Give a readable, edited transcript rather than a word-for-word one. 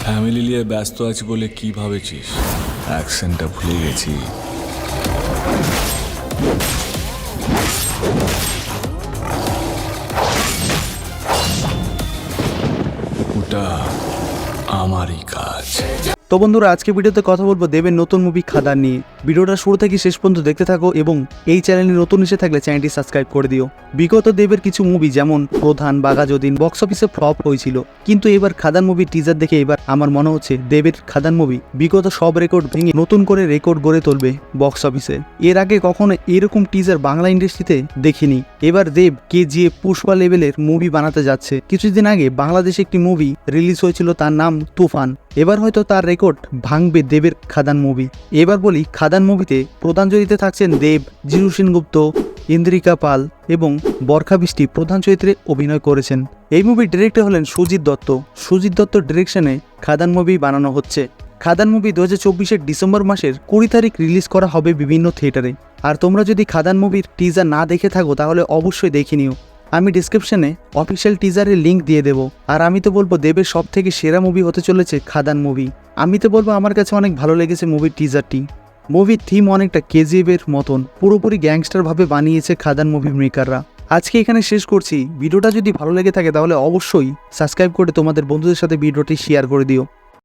Family নিয়ে ব্যস্ত আছি বলে কি ভাবেছিস? অ্যাকশনটা ভুলে গেছি। ওটা আমারই কাজ। তো বন্ধুরা, আজকে ভিডিওতে কথা বলবো দেবের নতুন মুভি খাদান নিয়ে। ভিডিওটা শুরু থেকে শেষ পর্যন্ত দেখতে থাকো এবং এই চ্যানেলে নতুন এসে থাকলে চ্যানেলটি সাবস্ক্রাইব করে দিও। বিগত দেবের কিছু মুভি যেমন প্রধান, বাঘাযতীন বক্স অফিসে ফ্লপ হয়েছিল, কিন্তু এবার খাদান মুভির টিজার দেখে এবার আমার মনে হচ্ছে দেবের খাদান মুভি বিগত সব রেকর্ড ভেঙে নতুন করে রেকর্ড গড়ে তুলবে বক্স অফিসে। এর আগে কখনো এরকম টিজার বাংলা ইন্ডাস্ট্রিতে দেখিনি। এবার দেব কেজিএফ, পুষ্পা লেভেলের মুভি বানাতে যাচ্ছে। কিছুদিন আগে বাংলাদেশে একটি মুভি রিলিজ হয়েছিল, তার নাম তুফান। এবার হয়তো তার রেকর্ড ভাঙবে দেবের খাদান মুভি। এবার বলি, খাদান মুভিতে প্রধান চরিত্রে থাকছেন দেব, জিরু সেনগুপ্ত, ইন্দ্রিকা পাল এবং বরখা বৃষ্টি প্রধান চরিত্রে অভিনয় করেছেন। এই মুভির ডিরেক্টর হলেন সুজিত দত্ত। সুজিত দত্তর ডিরেকশনে খাদান মুভি বানানো হচ্ছে। খাদান মুভি 2024-এর ডিসেম্বর মাসের 20 তারিখ রিলিজ করা হবে বিভিন্ন থিয়েটারে। আর তোমরা যদি খাদান মুভির টিজার না দেখে থাকো তাহলে অবশ্যই দেখে নিও। আমি ডিসক্রিপশনে অফিসিয়াল টিজারের লিঙ্ক দিয়ে দেবো। আর আমি তো বলবো দেবের সব থেকে সেরা মুভি হতে চলেছে খাদান মুভি। আমি তো বলবো আমার কাছে অনেক ভালো লেগেছে মুভির টিজারটি। মুভির থিম অনেকটা কেজিএফের মতন, পুরোপুরি গ্যাংস্টারভাবে বানিয়েছে খাদান মুভির মেকাররা। আজকে এখানে শেষ করছি। ভিডিওটা যদি ভালো লেগে থাকে তাহলে অবশ্যই সাবস্ক্রাইব করে তোমাদের বন্ধুদের সাথে ভিডিওটি শেয়ার করে দিও।